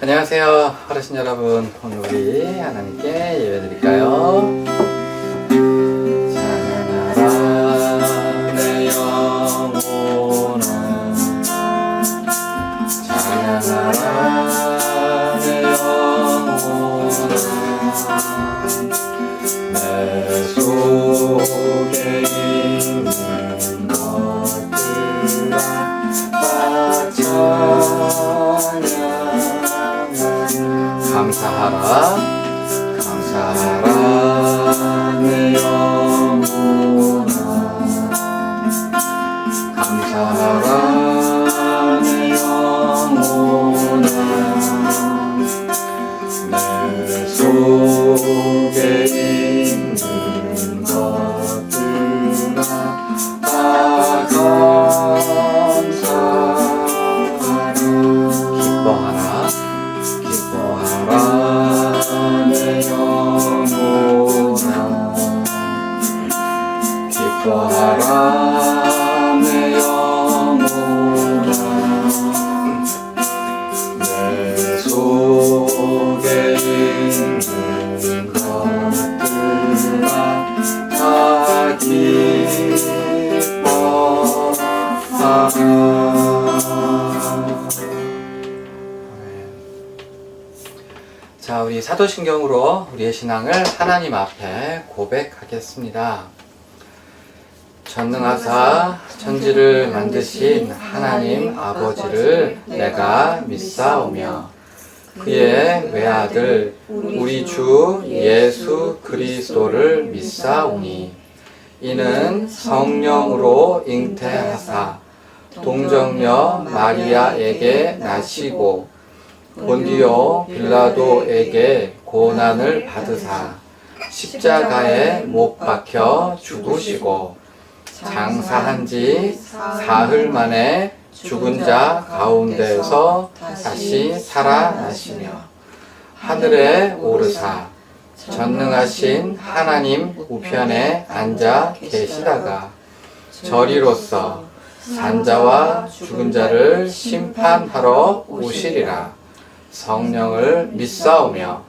안녕하세요 어르신 여러분. 오늘 우리 하나님께 예배드릴까요? 찬양하라 내 영혼아, 찬양하라 내 영혼아, 내 속에 있는 것들아 다 찬양. 감사하라 감사하라 내 영혼아, 감사하라 내 영혼아, 내 속에 있는 것들아 다 감사하라. 기뻐하라 기뻐하라 내 영혼아, 기뻐하라 내 영혼아, 내 속에 있는 것들아 다 기뻐하라. 자, 우리 사도신경으로 우리의 신앙을 하나님 앞에 고백하겠습니다. 전능하사 천지를 만드신 하나님 아버지를 내가 믿사오며 그의 외아들 우리 주 예수 그리스도를 믿사오니 이는 성령으로 잉태하사 동정녀 마리아에게 나시고 본디오 빌라도에게 고난을 받으사 십자가에 못 박혀 죽으시고 장사한 지 사흘 만에 죽은 자 가운데서 다시 살아나시며 하늘에 오르사 전능하신 하나님 우편에 앉아 계시다가 저리로서 산자와 죽은 자를 심판하러 오시리라. 성령을 믿사오며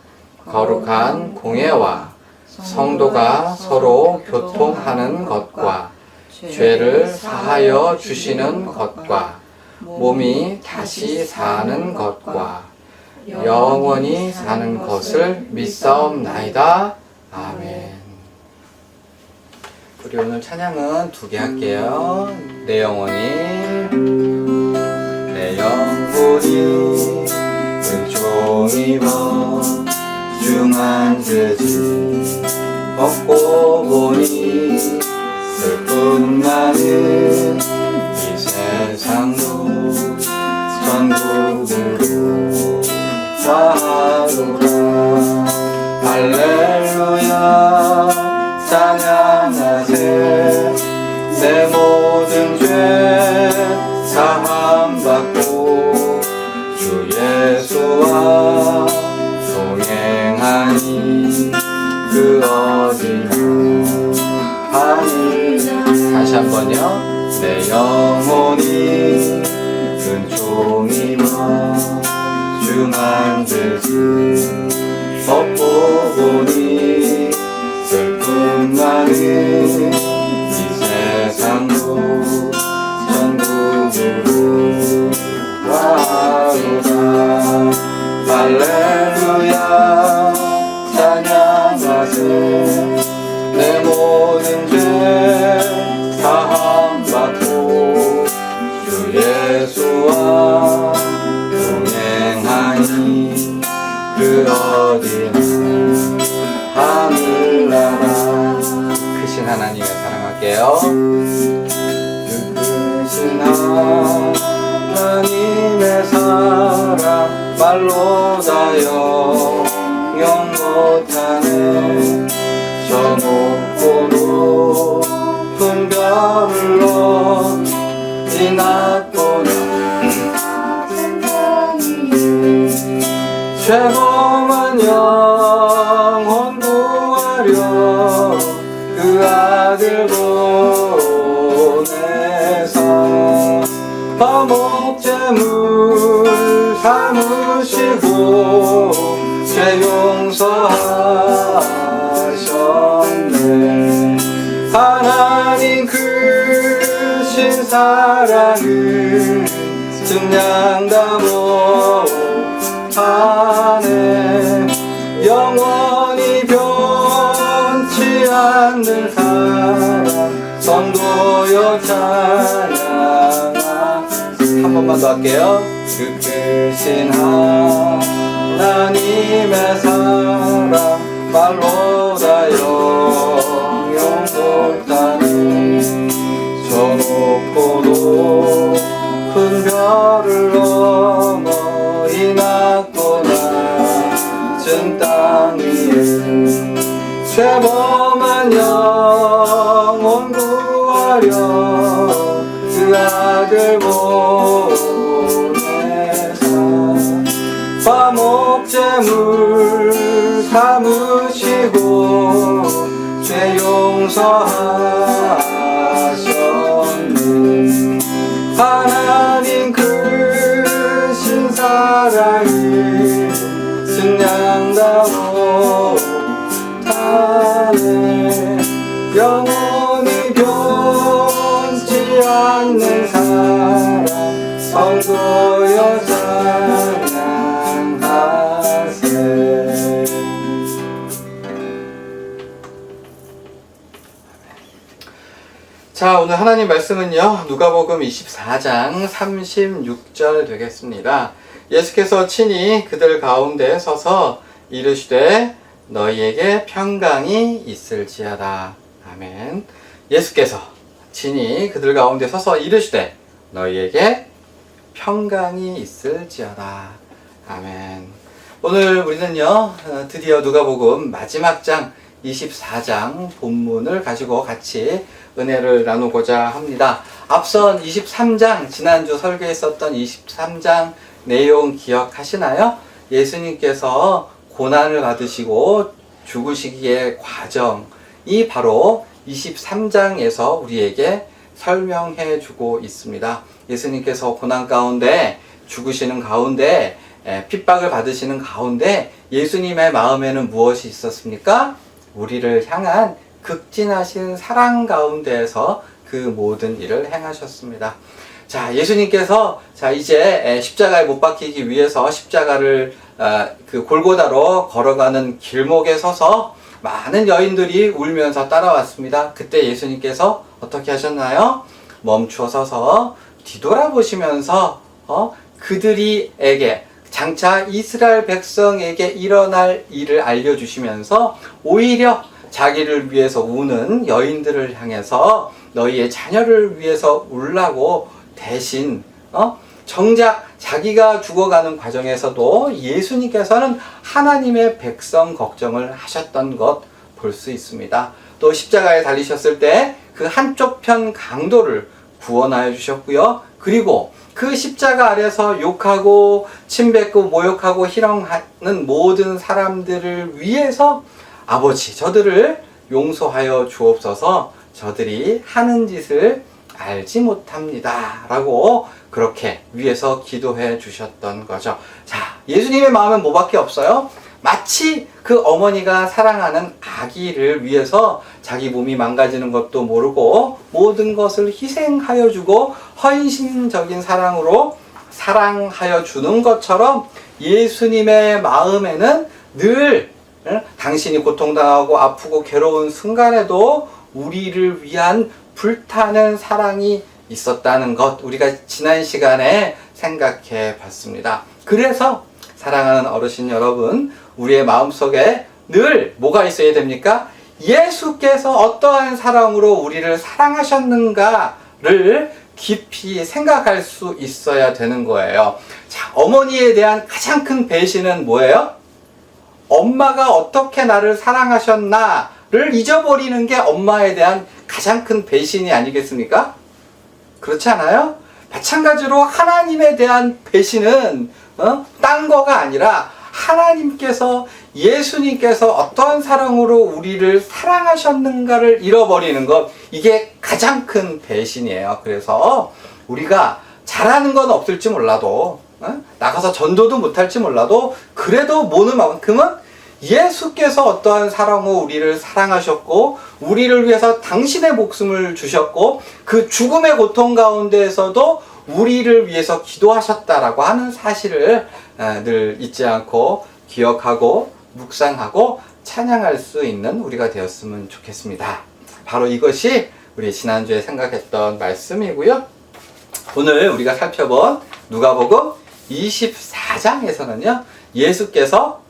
거룩한 공예와 성도가 서로 교통하는 것과 죄를 사하여 주시는 것과 몸이 다시 사는 것과 영원히 사는 것을 믿사옵나이다. 아멘. 우리 오늘 찬양은 두 개 할게요. 내 영혼이 은총입어 중한 죄지 벗고 보니 슬픈 나는 이 세상도 천국으로 가노라. 할렐루야 찬양하세. 내 모든 죄 사함받고 주 예수와 동행하니 그 어디나 하늘. 다시 한번요. 내 영혼이 은총이며 중한 죄지 벗고 보니 슬픈 나는 이 세상도 천국으로 가노라. 할렐루야 찬양하세. 내 모든 죄 사함받고 주 예수와 동행하니 그 어디나 하늘나라. 크신 하나님을 사랑할게요. 그 크신 하나님의 사랑 말로 다 영영 못하네. 저 높고 높은 별을 넘이 낮보다 최고만 영혼 구하려 그 아들 보내사 화목제물 참으시고 죄 용서하셨네. 하나님 크신 사랑을 증량다 못하네. 영원히 변치 않는 사랑 성도여 찬양하. 한 번만 더 할게요. 그 크신 하나님의 사랑 말로 다 영영 못하네. 저 높고 높은 별을 넘어 이 낮고 낮은 땅 위에 죄범한 영혼 구하려 그 아들 보내사 화목제물 삼으시고 죄 용서하셨네. 하나님 크신 사랑을 증량다 못하네. 영원히 변치 않는 사랑 성도여 찬양하세. 자, 오늘 하나님 말씀은요, 누가복음 24장 36절 되겠습니다. 예수께서 친히 그들 가운데 서서 이르시되 너희에게 평강이 있을지어다. 아멘. 예수께서 친히 그들 가운데 서서 이르시되 너희에게 평강이 있을지어다. 아멘. 오늘 우리는요, 드디어 누가복음 마지막 장 24장 본문을 가지고 같이 은혜를 나누고자 합니다. 앞선 23장, 지난주 설교했었던 23장 내용 기억하시나요? 예수님께서 고난을 받으시고 죽으시기의 과정이 바로 23장에서 우리에게 설명해 주고 있습니다. 예수님께서 고난 가운데, 죽으시는 가운데, 핍박을 받으시는 가운데 예수님의 마음에는 무엇이 있었습니까? 우리를 향한 극진하신 사랑 가운데에서 그 모든 일을 행하셨습니다. 자, 예수님께서 이제 십자가에 못 박히기 위해서 십자가를 그 골고다로 걸어가는 길목에 서서 많은 여인들이 울면서 따라왔습니다. 그때 예수님께서 어떻게 하셨나요? 멈추어 서서 뒤돌아보시면서 그들에게 장차 이스라엘 백성에게 일어날 일을 알려주시면서 오히려 자기를 위해서 우는 여인들을 향해서 너희의 자녀를 위해서 울라고 대신 정작 자기가 죽어가는 과정에서도 예수님께서는 하나님의 백성 걱정을 하셨던 것 볼 수 있습니다. 또 십자가에 달리셨을 때 그 한쪽 편 강도를 구원하여 주셨고요. 그리고 그 십자가 아래서 욕하고 침뱉고 모욕하고 희롱하는 모든 사람들을 위해서 아버지, 저들을 용서하여 주옵소서, 저들이 하는 짓을 알지 못합니다 라고 그렇게 위에서 기도해 주셨던 거죠. 자, 예수님의 마음엔 뭐밖에 없어요? 마치 그 어머니가 사랑하는 아기를 위해서 자기 몸이 망가지는 것도 모르고 모든 것을 희생하여 주고 헌신적인 사랑으로 사랑하여 주는 것처럼 예수님의 마음에는 늘 당신이 고통당하고 아프고 괴로운 순간에도 우리를 위한 불타는 사랑이 있었다는 것, 우리가 지난 시간에 생각해 봤습니다. 그래서 사랑하는 어르신 여러분, 우리의 마음속에 늘 뭐가 있어야 됩니까? 예수께서 어떠한 사랑으로 우리를 사랑하셨는가를 깊이 생각할 수 있어야 되는 거예요. 자, 어머니에 대한 가장 큰 배신은 뭐예요? 엄마가 어떻게 나를 사랑하셨나를 잊어버리는 게 엄마에 대한 가장 큰 배신이 아니겠습니까? 그렇지 않아요? 마찬가지로 하나님에 대한 배신은 딴 거가 아니라 하나님께서, 예수님께서 어떠한 사랑으로 우리를 사랑하셨는가를 잃어버리는 것, 이게 가장 큰 배신이에요. 그래서 우리가 잘하는 건 없을지 몰라도 나가서 전도도 못할지 몰라도 그래도 모는 만큼은 예수께서 어떠한 사랑으로 우리를 사랑하셨고 우리를 위해서 당신의 목숨을 주셨고 그 죽음의 고통 가운데에서도 우리를 위해서 기도하셨다라고 하는 사실을 늘 잊지 않고 기억하고 묵상하고 찬양할 수 있는 우리가 되었으면 좋겠습니다. 바로 이것이 우리 지난주에 생각했던 말씀이고요. 오늘 우리가 살펴본 누가복음 24장에서는요. 예수께서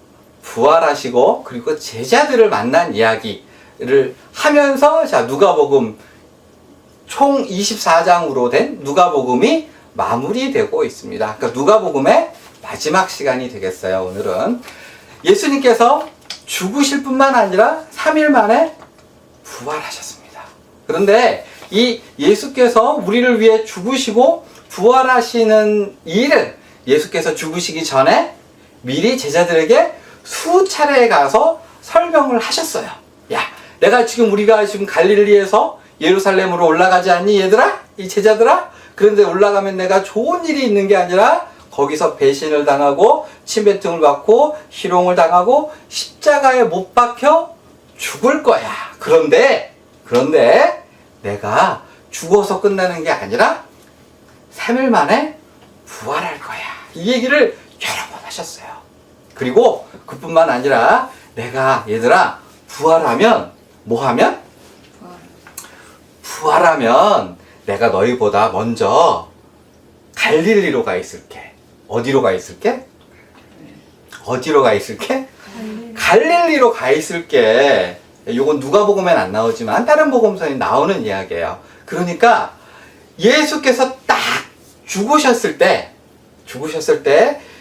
부활하시고 그리고 제자들을 만난 이야기를 하면서 자 누가복음 총 24장으로 된 누가복음이 마무리되고 있습니다. 그러니까 누가복음의 마지막 시간이 되겠어요. 오늘은 예수님께서 죽으실 뿐만 아니라 3일 만에 부활하셨습니다. 그런데 이 예수께서 우리를 위해 죽으시고 부활하시는 일은 예수께서 죽으시기 전에 미리 제자들에게 수차례 가서 설명을 하셨어요. 야, 내가 우리가 지금 갈릴리에서 예루살렘으로 올라가지 않니 얘들아? 이 제자들아? 그런데 올라가면 내가 좋은 일이 있는 게 아니라 거기서 배신을 당하고 침뱉음을 받고 희롱을 당하고 십자가에 못 박혀 죽을 거야. 그런데 내가 죽어서 끝나는 게 아니라 3일 만에 부활할 거야. 이 얘기를 여러 번 하셨어요. 그리고 그뿐만 아니라 내가 얘들아 부활하면 뭐하면? 부활하면 내가 너희보다 먼저 갈릴리로 가 있을게. 어디로 가 있을게? 어디로 가 있을게? 갈릴리로 가 있을게. 이건 누가복음엔 안 나오지만 다른 복음서에 나오는 이야기예요. 그러니까 예수께서 딱 죽으셨을 때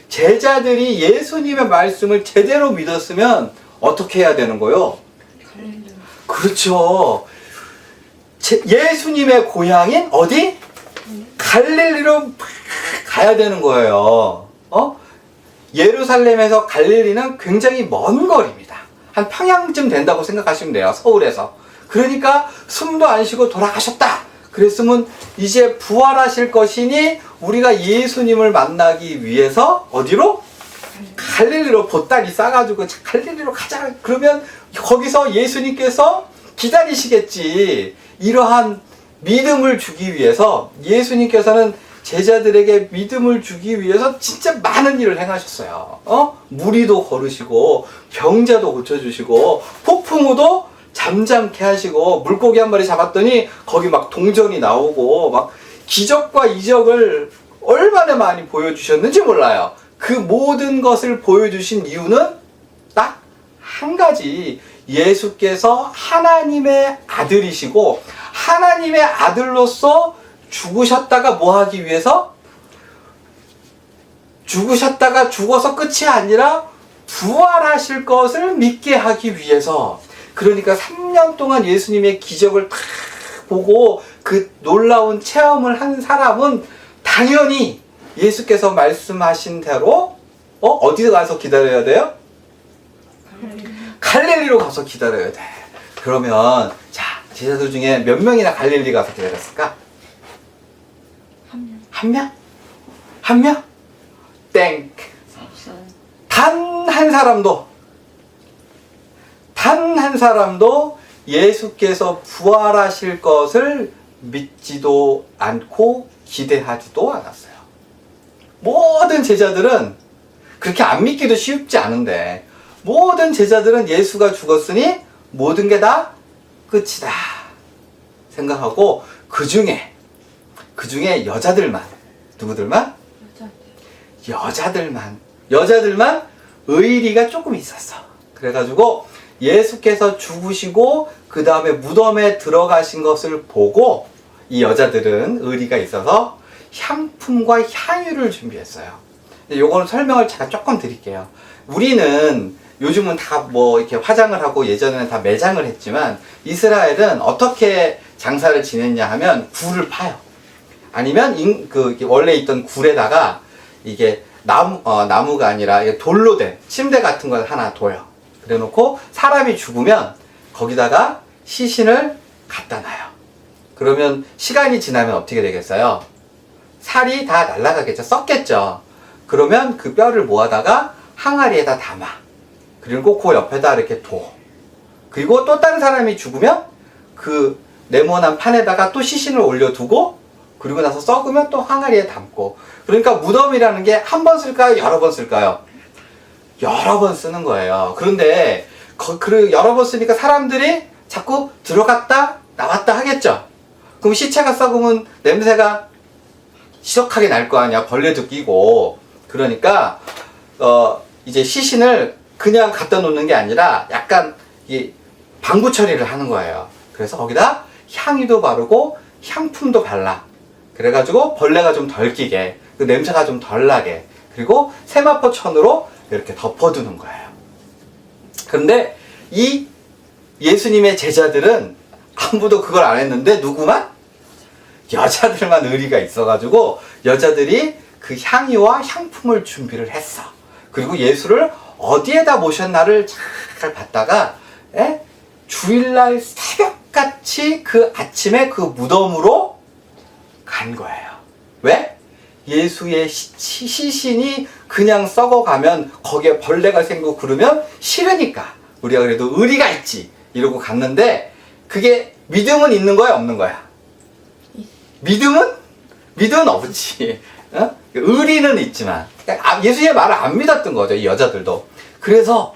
제자들이 예수님의 말씀을 제대로 믿었으면 어떻게 해야 되는 거요? 그렇죠. 예수님의 고향인 어디? 갈릴리로 가야 되는 거예요. 예루살렘에서 갈릴리는 굉장히 먼 거리입니다. 한 평양쯤 된다고 생각하시면 돼요. 서울에서. 그러니까 숨도 안 쉬고 돌아가셨다. 그랬으면 이제 부활하실 것이니 우리가 예수님을 만나기 위해서 어디로? 갈릴리로 보따리 싸가지고 갈릴리로 가자. 그러면 거기서 예수님께서 기다리시겠지. 이러한 믿음을 주기 위해서 예수님께서는 제자들에게 믿음을 주기 위해서 진짜 많은 일을 행하셨어요. 무리도 걸으시고 병자도 고쳐주시고 폭풍우도 잠잠케 하시고 물고기 한 마리 잡았더니 거기 막 동전이 나오고 막 기적과 이적을 얼마나 많이 보여주셨는지 몰라요. 그 모든 것을 보여주신 이유는 딱 한 가지. 예수께서 하나님의 아들이시고 하나님의 아들로서 죽으셨다가 뭐 하기 위해서? 죽으셨다가 죽어서 끝이 아니라 부활하실 것을 믿게 하기 위해서. 그러니까 3년 동안 예수님의 기적을 다 보고 그 놀라운 체험을 한 사람은 당연히 예수께서 말씀하신 대로 어디 가서 기다려야 돼요? 갈릴리로 가서 기다려야 돼. 그러면 자 제자들 중에 몇 명이나 갈릴리 가서 기다렸을까? 한 명? 한 명? 땡. 단 한 사람도 예수께서 부활하실 것을 믿지도 않고 기대하지도 않았어요. 모든 제자들은 그렇게 안 믿기도 쉽지 않은데 모든 제자들은 예수가 죽었으니 모든 게 다 끝이다 생각하고 그 중에 여자들만 누구들만? 여자들만 의리가 조금 있었어. 그래가지고 예수께서 죽으시고 그 다음에 무덤에 들어가신 것을 보고 이 여자들은 의리가 있어서 향품과 향유를 준비했어요. 요거는 설명을 제가 조금 드릴게요. 우리는 요즘은 다 뭐 이렇게 화장을 하고 예전에는 다 매장을 했지만 이스라엘은 어떻게 장사를 지냈냐 하면 굴을 파요. 아니면 원래 있던 굴에다가 이게 나무가 아니라 돌로 된 침대 같은 걸 하나 둬요. 그래 놓고 사람이 죽으면 거기다가 시신을 갖다 놔요. 그러면 시간이 지나면 어떻게 되겠어요? 살이 다 날아가겠죠. 썩겠죠. 그러면 그 뼈를 모아다가 항아리에다 담아. 그리고 그 옆에다 이렇게 둬. 그리고 또 다른 사람이 죽으면 그 네모난 판에다가 또 시신을 올려두고, 그리고 나서 썩으면 또 항아리에 담고. 그러니까 무덤이라는 게 한 번 쓸까요? 여러 번 쓸까요? 여러 번 쓰는 거예요. 그런데 여러 번 쓰니까 사람들이 자꾸 들어갔다 나왔다 하겠죠. 그럼 시체가 썩으면 냄새가 시적하게 날 거 아니야. 벌레도 끼고. 그러니까 이제 시신을 그냥 갖다 놓는 게 아니라 약간 이 방부 처리를 하는 거예요. 그래서 거기다 향유도 바르고 향품도 발라. 그래가지고 벌레가 좀 덜 끼게, 그 냄새가 좀 덜 나게, 그리고 세마포 천으로 이렇게 덮어두는 거예요. 그런데 이 예수님의 제자들은 아무도 그걸 안 했는데 누구만? 여자들만 의리가 있어가지고 여자들이 그 향유와 향품을 준비를 했어. 그리고 예수를 어디에다 모셨나를 잘 봤다가 주일날 새벽같이 그 아침에 그 무덤으로 간 거예요. 왜? 예수의 시신이 그냥 썩어가면 거기에 벌레가 생기고 그러면 싫으니까 우리가 그래도 의리가 있지 이러고 갔는데, 그게 믿음은 있는 거야 없는 거야? 믿음은 없지. 의리는 있지만 예수의 말을 안 믿었던 거죠, 이 여자들도. 그래서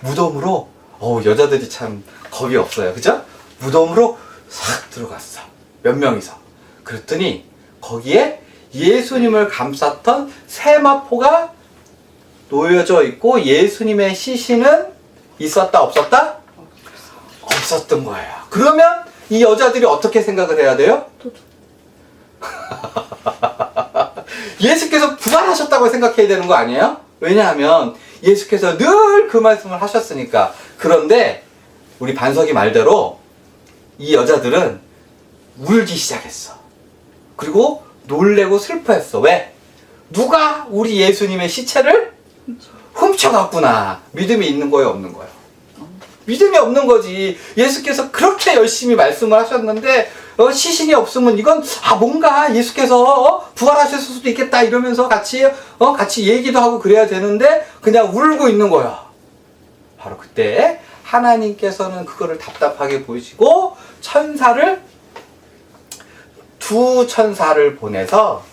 무덤으로, 여자들이 참 겁이 없어요, 그죠? 무덤으로 싹 들어갔어, 몇 명이서. 그랬더니 거기에 예수님을 감쌌던 세마포가 놓여져 있고, 예수님의 시신은 있었다 없었다? 없었던 거예요. 그러면 이 여자들이 어떻게 생각을 해야 돼요? 예수께서 부활하셨다고 생각해야 되는 거 아니에요? 왜냐하면 예수께서 늘 그 말씀을 하셨으니까. 그런데 우리 반석이 말대로 이 여자들은 울기 시작했어. 그리고 놀래고 슬퍼했어. 왜? 누가 우리 예수님의 시체를 훔쳐갔구나. 믿음이 있는 거예요 없는 거예요? 믿음이 없는 거지. 예수께서 그렇게 열심히 말씀을 하셨는데 시신이 없으면 이건 뭔가 예수께서 부활하셨을 수도 있겠다 이러면서 같이 얘기도 하고 그래야 되는데 그냥 울고 있는 거야. 바로 그때 하나님께서는 그거를 답답하게 보시고 두 천사를 보내서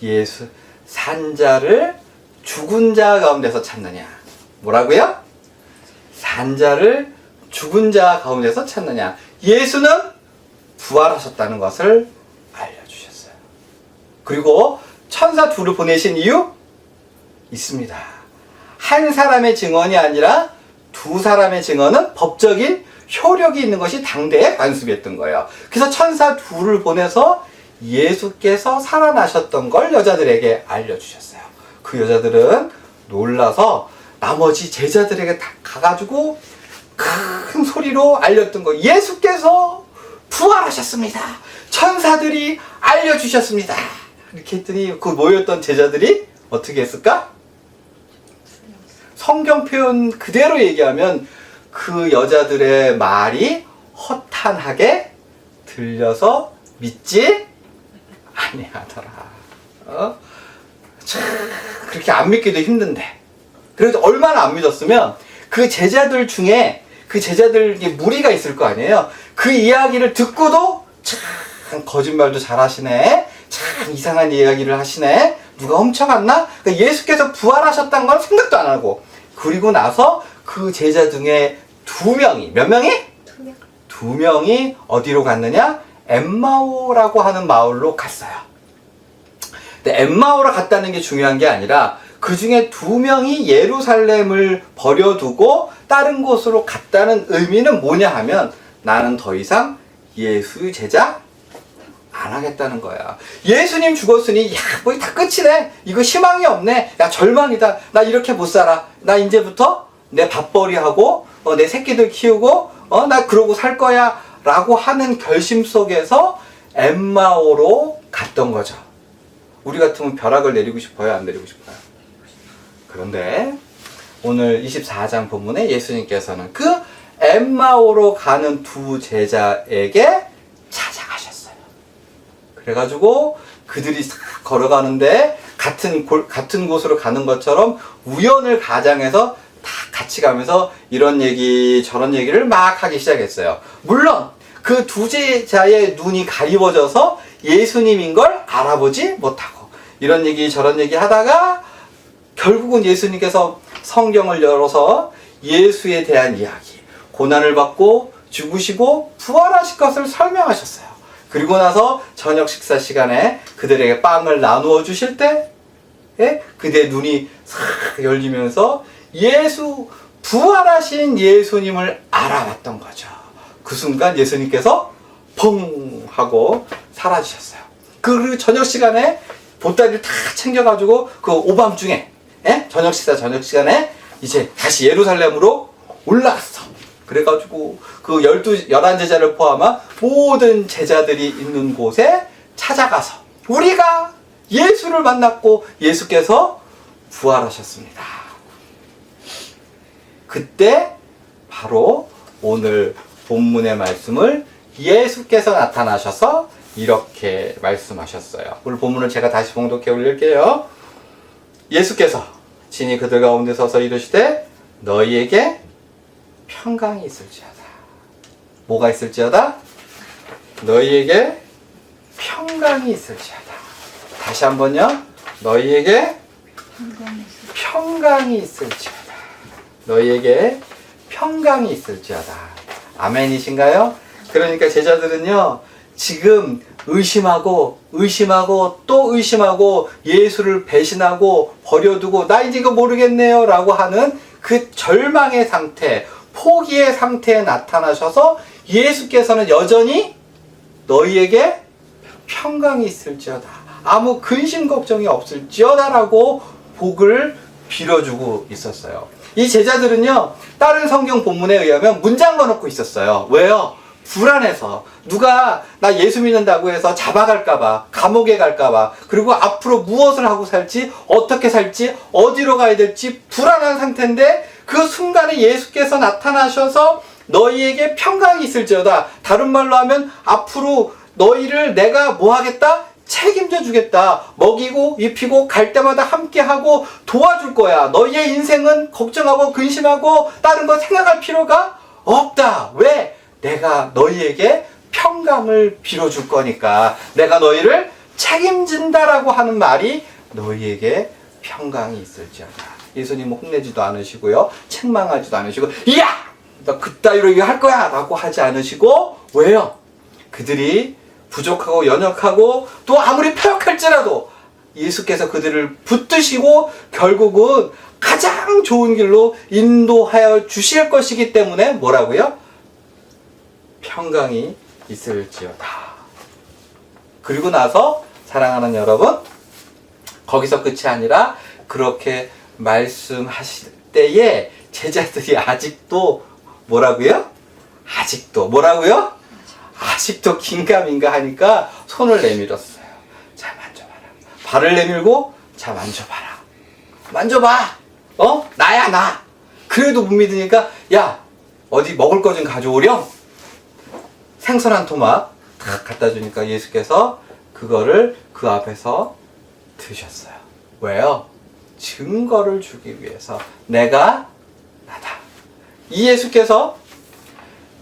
예수 산자를 죽은 자 가운데서 찾느냐. 뭐라고요? 산자를 죽은 자 가운데서 찾느냐. 예수는 부활하셨다는 것을 알려주셨어요. 그리고 천사 둘을 보내신 이유? 있습니다. 한 사람의 증언이 아니라 두 사람의 증언은 법적인 효력이 있는 것이 당대에 관습이었던 거예요. 그래서 천사 둘을 보내서 예수께서 살아나셨던 걸 여자들에게 알려주셨어요. 그 여자들은 놀라서 나머지 제자들에게 다 가가지고 큰 소리로 알렸던 거. 예수께서 부활하셨습니다. 천사들이 알려주셨습니다. 이렇게 했더니 그 모였던 제자들이 어떻게 했을까? 성경 표현 그대로 얘기하면 그 여자들의 말이 허탄하게 들려서 믿지 아니하더라. 그렇게 안 믿기도 힘든데. 그래도 얼마나 안 믿었으면 그 제자들 중에 그 제자들에게 무리가 있을 거 아니에요. 그 이야기를 듣고도 참 거짓말도 잘하시네. 참 이상한 이야기를 하시네. 누가 훔쳐갔나? 그러니까 예수께서 부활하셨다는 건 생각도 안 하고. 그리고 나서 그 제자 중에 두 명이, 몇 명이? 두 명이 어디로 갔느냐? 엠마오라고 하는 마을로 갔어요. 근데 엠마오로 갔다는 게 중요한 게 아니라 그 중에 두 명이 예루살렘을 버려두고 다른 곳으로 갔다는 의미는 뭐냐 하면 나는 더 이상 예수 제자 안 하겠다는 거야. 예수님 죽었으니 뭐 다 끝이네. 이거 희망이 없네. 야 절망이다. 나 이렇게 못 살아. 나 이제부터 내 밥벌이하고 내 새끼들 키우고 나 그러고 살 거야 라고 하는 결심 속에서 엠마오로 갔던 거죠. 우리 같으면 벼락을 내리고 싶어요? 안 내리고 싶어요? 그런데 오늘 24장 본문에 예수님께서는 그 엠마오로 가는 두 제자에게 찾아가셨어요. 그래가지고 그들이 걸어가는데 같은 곳으로 가는 것처럼 우연을 가장해서 다 같이 가면서 이런 얘기 저런 얘기를 막 하기 시작했어요. 물론 그 두 제자의 눈이 가리워져서 예수님인 걸 알아보지 못하고 이런 얘기 저런 얘기 하다가 결국은 예수님께서 성경을 열어서 예수에 대한 이야기, 고난을 받고 죽으시고 부활하실 것을 설명하셨어요. 그리고 나서 저녁 식사 시간에 그들에게 빵을 나누어 주실 때 그들의 눈이 싹 열리면서 부활하신 예수님을 알아봤던 거죠. 그 순간 예수님께서 펑 하고 사라지셨어요. 그리고 저녁 시간에 보따리를 다 챙겨가지고 그 오밤중에 저녁 시간에 이제 다시 예루살렘으로 올라왔어. 그래가지고 그 11제자를 포함한 모든 제자들이 있는 곳에 찾아가서 우리가 예수를 만났고 예수께서 부활하셨습니다. 그때 바로 오늘 본문의 말씀을 예수께서 나타나셔서 이렇게 말씀하셨어요. 오늘 본문을 제가 다시 봉독해 올릴게요. 예수께서 친히 그들 가운데 서서 이르시되 너희에게 평강이 있을지어다. 뭐가 있을지어다? 너희에게 평강이 있을지어다. 다시 한번요. 너희에게 평강이 있을지어다. 너희에게 평강이 있을지어다. 아멘이신가요? 그러니까 제자들은요, 지금 의심하고 또 의심하고 예수를 배신하고 버려두고 나 이제 이거 모르겠네요 라고 하는 그 절망의 상태, 포기의 상태에 나타나셔서 예수께서는 여전히 너희에게 평강이 있을지어다, 아무 근심 걱정이 없을지어다 라고 복을 빌어주고 있었어요. 이 제자들은요, 다른 성경 본문에 의하면 문장 넣어놓고 있었어요. 왜요? 불안해서. 누가 나 예수 믿는다고 해서 잡아갈까봐, 감옥에 갈까봐, 그리고 앞으로 무엇을 하고 살지, 어떻게 살지, 어디로 가야 될지 불안한 상태인데 그 순간에 예수께서 나타나셔서 너희에게 평강이 있을지어다. 다른 말로 하면 앞으로 너희를 내가 뭐 하겠다? 책임져 주겠다. 먹이고 입히고 갈 때마다 함께하고 도와줄 거야. 너희의 인생은 걱정하고 근심하고 다른 거 생각할 필요가 없다. 왜? 내가 너희에게 평강을 빌어줄 거니까. 내가 너희를 책임진다라고 하는 말이 너희에게 평강이 있을지어다. 예수님은 혼내지도 않으시고요, 책망하지도 않으시고 이야! 너 그따위로 이거 할 거야! 라고 하지 않으시고, 왜요? 그들이 부족하고 연약하고 또 아무리 패역할지라도 예수께서 그들을 붙드시고 결국은 가장 좋은 길로 인도하여 주실 것이기 때문에 뭐라고요? 평강이 있을지어다. 그리고 나서 사랑하는 여러분, 거기서 끝이 아니라 그렇게 말씀하실 때에 제자들이 아직도 뭐라고요? 아직도 긴가민가 하니까 손을 내밀었어요. 자, 만져봐라. 발을 내밀고, 자, 만져봐라. 만져봐. 나야, 나. 그래도 못 믿으니까, 야, 어디 먹을 거 좀 가져오렴. 생선 한 토막 다 갖다 주니까 예수께서 그거를 그 앞에서 드셨어요. 왜요? 증거를 주기 위해서. 내가 나다. 이 예수께서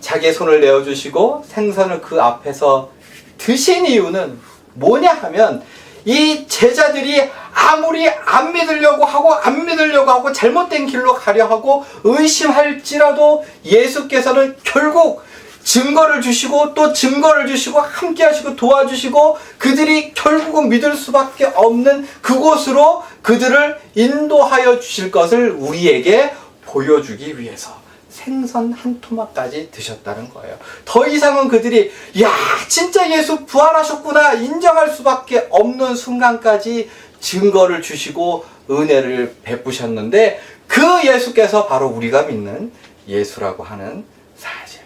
자기의 손을 내어주시고 생선을 그 앞에서 드신 이유는 뭐냐 하면, 이 제자들이 아무리 안 믿으려고 하고 잘못된 길로 가려 하고 의심할지라도 예수께서는 결국 증거를 주시고 또 증거를 주시고 함께 하시고 도와주시고 그들이 결국은 믿을 수밖에 없는 그곳으로 그들을 인도하여 주실 것을 우리에게 보여주기 위해서 생선 한 토막까지 드셨다는 거예요. 더 이상은 그들이 야, 진짜 예수 부활하셨구나 인정할 수밖에 없는 순간까지 증거를 주시고 은혜를 베푸셨는데, 그 예수께서 바로 우리가 믿는 예수라고 하는 사실.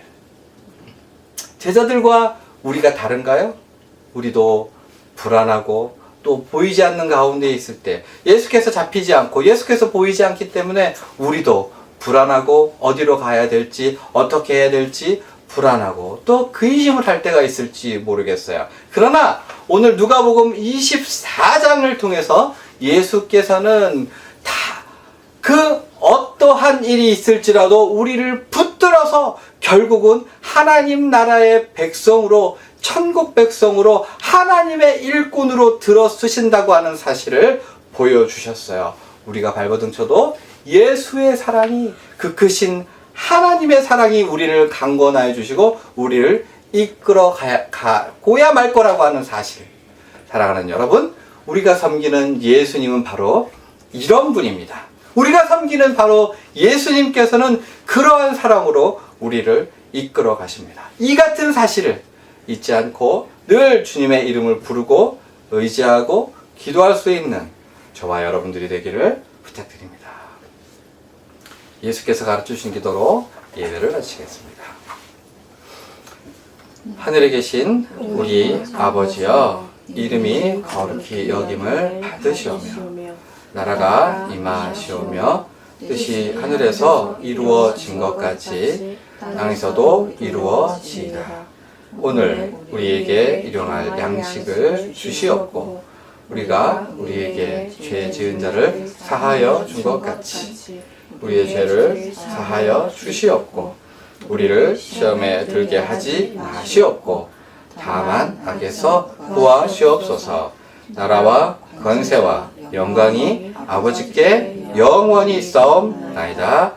제자들과 우리가 다른가요? 우리도 불안하고 또 보이지 않는 가운데 있을 때, 예수께서 잡히지 않고 예수께서 보이지 않기 때문에 우리도 불안하고 어디로 가야 될지 어떻게 해야 될지 불안하고 또 근심을 할 때가 있을지 모르겠어요. 그러나 오늘 누가복음 24장을 통해서 예수께서는 다 그 어떠한 일이 있을지라도 우리를 붙들어서 결국은 하나님 나라의 백성으로, 천국 백성으로, 하나님의 일꾼으로 들어 쓰신다고 하는 사실을 보여주셨어요. 우리가 발버둥 쳐도 예수의 사랑이, 그 크신 하나님의 사랑이 우리를 강권하여 주시고 우리를 이끌어 가고야 말 거라고 하는 사실. 사랑하는 여러분, 우리가 섬기는 예수님은 바로 이런 분입니다. 우리가 섬기는 바로 예수님께서는 그러한 사랑으로 우리를 이끌어 가십니다. 이 같은 사실을 잊지 않고 늘 주님의 이름을 부르고 의지하고 기도할 수 있는 저와 여러분들이 되기를 부탁드립니다. 예수께서 가르쳐주신 기도로 예배를 마치겠습니다. 하늘에 계신 우리 아버지여, 이름이 거룩히 여김을 받으시오며 나라가 임하시오며 뜻이 하늘에서 이루어진 것 같이 땅에서도 이루어지이다. 오늘 우리에게 일용할 양식을 주시옵고 우리가 우리에게 죄 지은 자를 사하여 준 것 같이 우리의 죄를 사하여 주시옵고 우리를 시험에 들게 하지 마시옵고 다만 악에서 구하시옵소서. 나라와 권세와 영광이 아버지께 영원히 있사옵나이다.